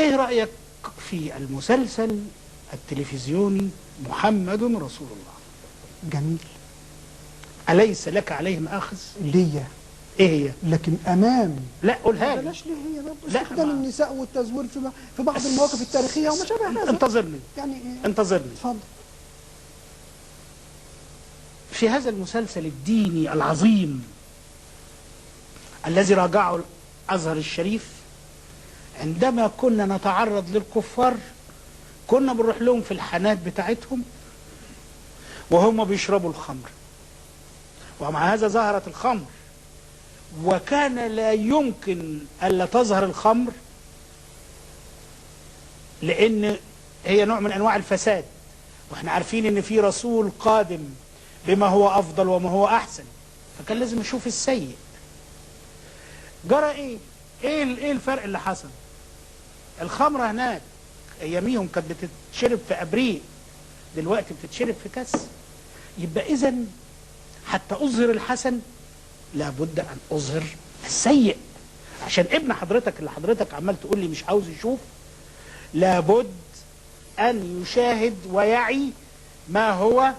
ايه رأيك في المسلسل التلفزيوني محمد رسول الله؟ جميل. أليس لك عليه مآخذ؟ ليا. ايه هي؟ لكن امام. لا قولها لي. بلاش ليه هي برضه لا، استخدام النساء والتزوير في بعض المواقف التاريخيه وما شابه هذا. انتظرني يعني انتظرني. اتفضل. في هذا المسلسل الديني العظيم الذي راجعه الأزهر الشريف، عندما كنا نتعرض للكفار كنا بنروح لهم في الحانات بتاعتهم وهم بيشربوا الخمر، ومع هذا ظهرت الخمر، وكان لا يمكن ألا تظهر الخمر لأن هي نوع من أنواع الفساد، واحنا عارفين ان في رسول قادم بما هو أفضل وما هو أحسن، فكان لازم نشوف السيء. جرى ايه الفرق اللي حصل؟ الخمرة هناك اياميهم كانت بتتشرب في ابريق، دلوقتي بتتشرب في كاس. يبقى اذا حتى اظهر الحسن لابد ان اظهر السيء، عشان ابن حضرتك اللي حضرتك عمال تقول لي مش عاوز يشوف، لابد ان يشاهد ويعي ما هو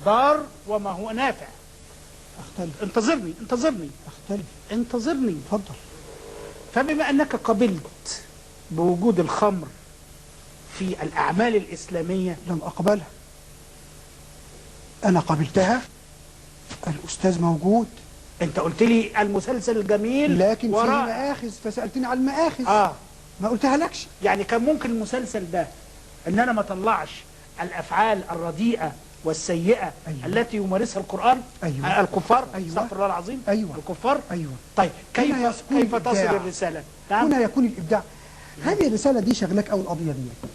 ضار وما هو نافع. اختلف. انتظرني اختلف. انتظرني. اتفضل. فبما انك قبلت بوجود الخمر في الاعمال الاسلاميه، لم اقبلها. انا قبلتها، الاستاذ موجود. انت قلت لي المسلسل الجميل لكن فيه مآخذ، فسألتني على المآخذ. ما قلتها لكش. يعني كان ممكن المسلسل ده ان انا ما اطلعش الافعال الرديئه والسيئه التي يمارسها القرآن. الكفار. استغفر الله العظيم. الكفار. طيب كيف تصل الرسالة؟ هنا يكون الإبداع. هذه الرسالة دي شغلك أو القضية دي.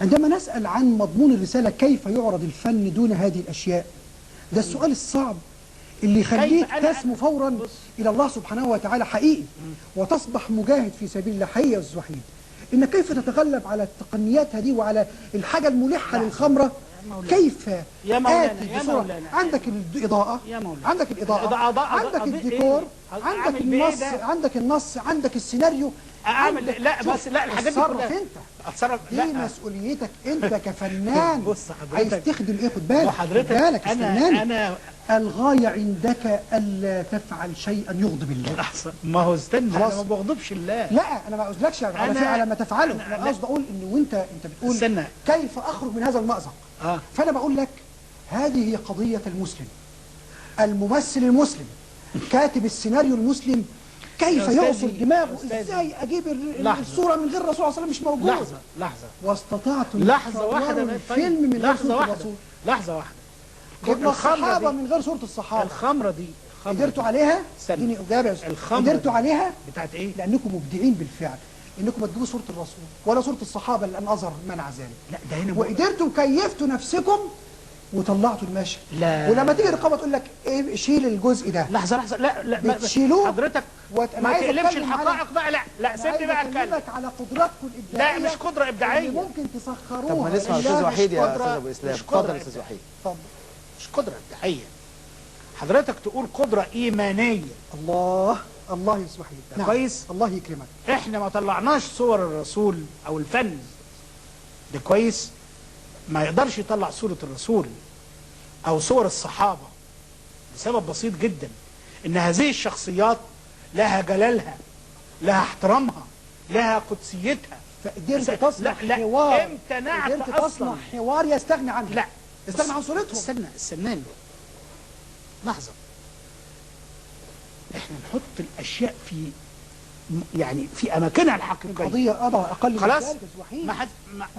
عندما نسأل عن مضمون الرسالة، كيف يعرض الفن دون هذه الأشياء؟ ده السؤال الصعب اللي يخليك تسمو فورا إلى الله سبحانه وتعالى حقيقي، وتصبح مجاهد في سبيل الله حقيقي يا أستاذ وحيد. إن كيف تتغلب على التقنيات هذه وعلى الحاجة الملحة للخمرة. كيف يا مولانا عندك الإضاءة، عندك الإضاءة، عندك الديكور، عندك النص، عندك النص، عندك السيناريو. اعمل لا بس لا الحاجات دي كلها انت اتصرف. دي مسؤوليتك انت كفنان. بص عايز تخدم ايه؟ خد بالك. وحضرتك انا الغاية عندك الا تفعل شيئا يغضب الله. ما هو استنى، انا ما بغضبش الله. لا انا ما قصدكش على ما تفعله، انا قصدي اقول ان انت بتقول استنى. كيف اخرج من هذا المأزق. فانا بقول لك هذه هي قضية المسلم، الممثل المسلم، كاتب السيناريو المسلم. كيف يعصر دماغه؟ ازاي اجيب الصورة من غير الرسول صلى الله عليه وسلم مش موجود؟ لحظة واستطعتم لحظة واحدة فيلم من غير صورة الرسول. لحظة واحدة. جبنا الصحابة من غير صورة الصحابة. الخمرة دي قدرتوا عليها؟ اديني اجابة. قدرتوا عليها؟ بتاعت ايه؟ لانكم مبدعين بالفعل، انكم ما تجيبوا صورة الرسول ولا صورة الصحابة لان اظهر منع ذلك. لا ده هنا وقدرتوا كيفتوا نفسكم وطلعتوا المشهد. لا ولما تيجي الرقابه تقول لك ايه، شيل الجزء ده. لحظه لا بتشيلوه حضرتك ما تقلبش الحقائق بقى. لا سيبني بقى اتكلم على قدراتكم الابداعيه. لا مش قدره ابداعيه ممكن تسخروها. طب ما نسمع استاذ وحيد يا استاذ ابو اسلام. اتفضل يا استاذ وحيد. اتفضل. مش قدره ابداعيه، حضرتك تقول قدره ايمانيه. الله يا استاذ وحيد. نعم. كويس. الله يكرمك. احنا ما طلعناش صور الرسول او الفن ده كويس، ما يقدرش يطلع صوره الرسول او صور الصحابة لسبب بسيط جدا، ان هذه الشخصيات لها جلالها، لها احترامها، لها قدسيتها. فقدرت تصنع حوار. امتنعت تصنع حوار يستغني عنه. لا يستغني عن صورتهم. استناني لحظة. احنا نحط الاشياء في اماكنها الحقيقية. القضية اقل من خلاص. ذلك يا وحيد.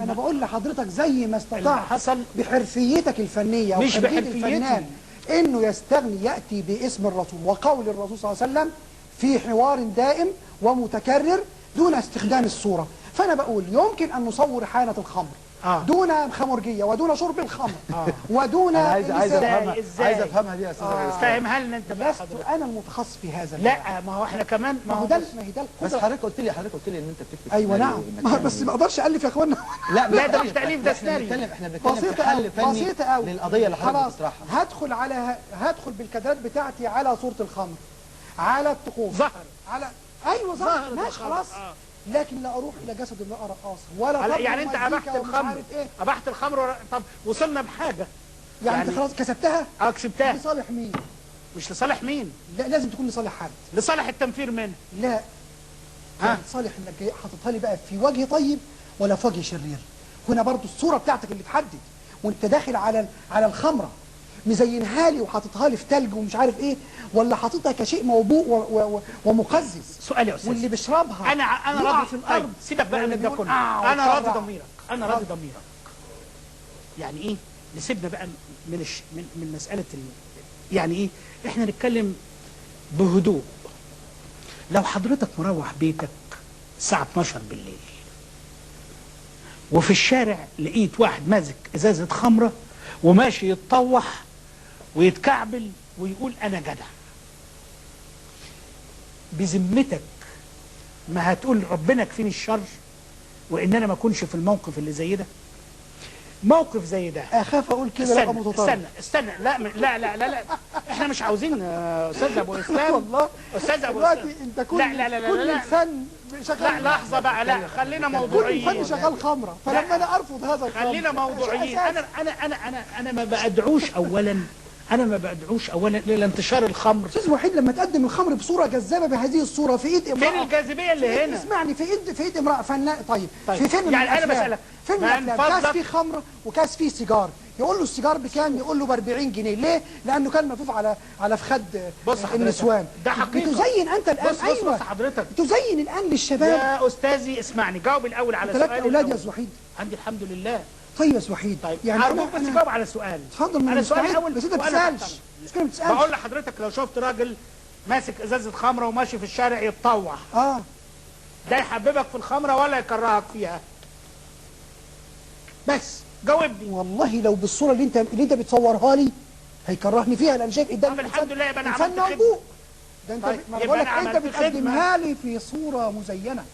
انا بقول لحضرتك زي ما استطعت حصل بحرفيتك الفنية مش وخبرتك الفنان انه يستغني، يأتي باسم الرسول وقول الرسول صلى الله عليه وسلم في حوار دائم ومتكرر دون استخدام الصورة. فانا بقول يمكن ان نصور حانة الخمر دون خمرجية ودون شرب الخمر ودون عايز افهمها دي يا استاذ ابو اسلام. فاهمها لنا انت بقى. لست انا المتخصص في هذا. لا ما هو احنا كمان ما هو ده بس حضرتك قلت لي ان انت بتكتب. ايوه نعم. بس ما اقدرش الف يا اخوانا. لا ده مش تاليف، ده سيناريو. احنا بنتكلم في حل فني للقضيه اللي حضرتك بتطرحها. هدخل بالكادرات بتاعتي على صورة الخمر، على الطقوس، ظهر على ايوه ظهر. ماشي خلاص. لكن لا اروح الى جسد امراه رقاصه ولا طبل يعني انت ومزيكا ابحت ومش الخمر، عارف ايه. ابحت الخمر طب وصلنا بحاجه يعني انت خلاص كسبتها. كسبتها. لصالح مين؟ مش لصالح مين؟ لا لازم تكون لصالح حد. لصالح التنفير منها. لا لصالح انك جاي حاططها لي بقى في وجه طيب ولا في وجه شرير. هنا برضو الصوره بتاعتك اللي تحدد، وانت داخل على الخمره مزينها لي وحاططها لي في تلج ومش عارف ايه، ولا حاططها كشيء موبوء ومقزز. سؤال يا استاذ، واللي بيشربها انا يقع راضي في الارض. طيب سيبك بقى من ده كله. انا راضي ضميرك، انا راضي ضميرك. يعني ايه نسيبنا بقى من مساله يعني ايه احنا نتكلم بهدوء. لو حضرتك مروح بيتك الساعه 12 بالليل وفي الشارع لقيت واحد ماسك ازازه خمره وماشي يتطوح ويتكعبل ويقول انا جدع، بذمتك ما هتقول ربنا يكفيني الشر وان انا ما اكونش في الموقف اللي زي ده؟ موقف زي ده اخاف اقول كده لا متطرف. استنى لا لا لا لا لا احنا مش عاوزين استاذ ابو اسلام والله استاذ ابو دلوقتي اسلام انت كل لا الفن شغال. لا لحظه بقى، لا خلينا موضوعيين. كل الفن شغال خمره، فلما انا ارفض هذا الخمر خلينا موضوعيين. انا ما بدعوش اولا، انا ما بدعوش اولا لانتشار الخمر. استاذ وحيد لما تقدم الخمر بصوره جذابه بهذه الصوره في ايد امراه، فين الجاذبيه اللي هنا؟ اسمعني، في ايد امراه فنان. طيب في فيلم يعني انا بسالك فيلم الافلام كاس فيه خمر وكاس فيه سيجار، يقول له السيجار بكام؟ يقول له ب 40 جنيه. ليه؟ لانه كان ملفوف على فخد النسوان. ده حقيقه. بتزين انت الان. بص ايوه بص حضرتك تزين الان للشباب. يا استاذي اسمعني، جاوب الاول على سؤالي. ثلاث اولاد يا استاذ وحيد. عندي الحمد لله. طيب يا استاذ وحيد، طيب يعني ارجوك بس جاوب على سؤالي. اتفضل. انا سؤالي الاول بس انت ما بتسالش. بقول لحضرتك لو شفت راجل ماسك ازازه خمره وماشي في الشارع يتطوح، ده يحببك في الخمره ولا يكرهك فيها؟ بس جاوبني. والله لو بالصوره اللي انت بتصورها لي هيكرهني فيها، لان شايف قدام الحمد لله يبقى انا عملت خدمه. ده انت طيب بقول لك انت بتقدمها لي في صوره مزينه،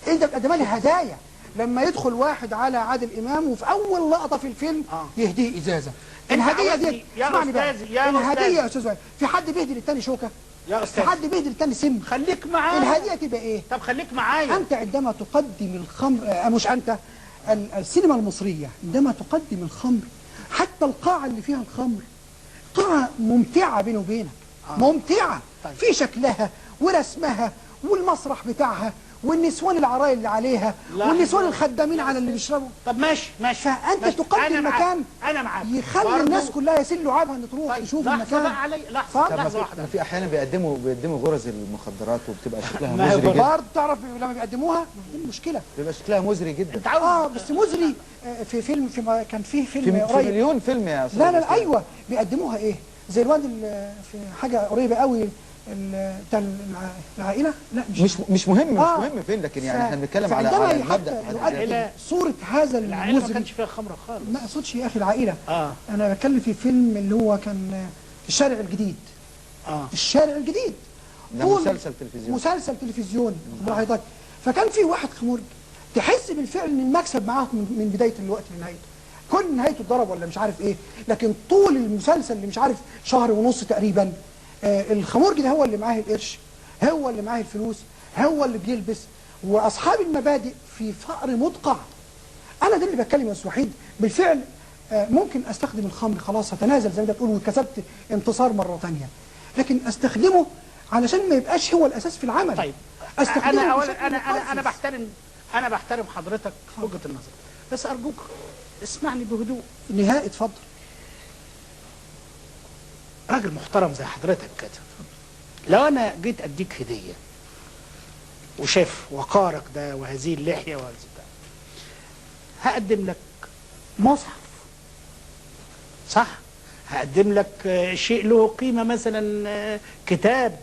انت بتقدمها لي هدايا. لما يدخل واحد على عادل امام وفي اول لقطه في الفيلم يهديه ازازه، الهديه دي اسمعني بقى، الهديه يا استاذ، في حد بيهدي للتاني شوكه؟ يا استاذ في حد بيهدي للتاني سم؟ خليك معايا. الهديه تبقى ايه؟ طب خليك معايا. انت عندما تقدم الخمر، مش انت، السينما المصريه عندما تقدم الخمر، حتى القاعه اللي فيها الخمر قاعه ممتعه بيني وبينك. ممتعه. طيب. في شكلها ورسمها والمسرح بتاعها والنسوان العرايل اللي عليها والنسوان الخدامين على اللي بيشربوا. طب ماشي فانت ماشي. تقدم مكان انا معاك يخلي الناس كلها يسلوا عابها ان تروح تشوف المكان. لحظه بقى علي، لحظه واحده. في احيانا بيقدموا غرز المخدرات وبتبقى شكلها مزري جدا. برضه تعرف لما بيقدموها دي المشكله، بيبقى شكلها مزري جدا. انت عاوز بس مزري. في فيلم كان فيه فيلم قريب، في مليون فيلم يا استاذ. لا ايوه بيقدموها ايه زي الواد في حاجه قريبه قوي بتاع العائله. لا مش مهم مهم فين، لكن يعني احنا بنتكلم على المبدا. العائله صوره هذا العائله ما كانش فيها خمره خالص. ما اقصدش يا اخي العائله. انا بتكلم في فيلم اللي هو كان في الشارع الجديد. الشارع الجديد ده مسلسل تلفزيوني حضرتك. فكان في واحد خمرج تحس بالفعل ان المكسب معاه من بدايه الوقت لنهايته. كل نهايته اتضرب ولا مش عارف ايه، لكن طول المسلسل اللي مش عارف شهر ونص تقريبا الخمرجي ده هو اللي معاه القرش، هو اللي معاه الفلوس، هو اللي بيلبس، واصحاب المبادئ في فقر مدقع. انا ده اللي بتكلم يا استاذ وحيد. بالفعل ممكن استخدم الخمر، خلاص هتنازل زي ما انت بتقول وكسبت انتصار مره ثانيه، لكن استخدمه علشان ما يبقاش هو الاساس في العمل. طيب انا بحترم حضرتك في وجهه النظر، بس ارجوك اسمعني بهدوء. نهائي اتفضل. راجل محترم زي حضرتك كده، لو انا جيت اديك هديه وشايف وقارك ده وهذه اللحيه وهذا ده، هقدم لك مصحف صح؟ هقدم لك شيء له قيمه، مثلا كتاب،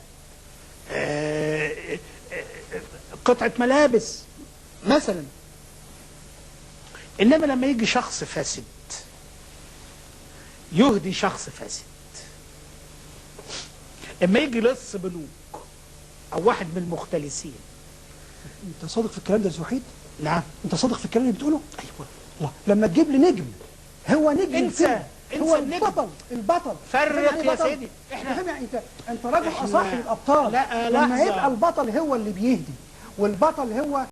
قطعه ملابس مثلا. انما لما يجي شخص فاسد يهدي شخص فاسد، اما يجي لص بنوك او واحد من المختلسين. انت صادق في الكلام ده يا استاذ وحيد؟ نعم. انت صادق في الكلام اللي بتقوله؟ ايوه. الله، لما تجيب لي نجم، هو نجم انسى هو البطل. فرق يا سيدي. احنا انت راجل صاحب الابطال. لا لما يبقى البطل هو اللي بيهدي والبطل هو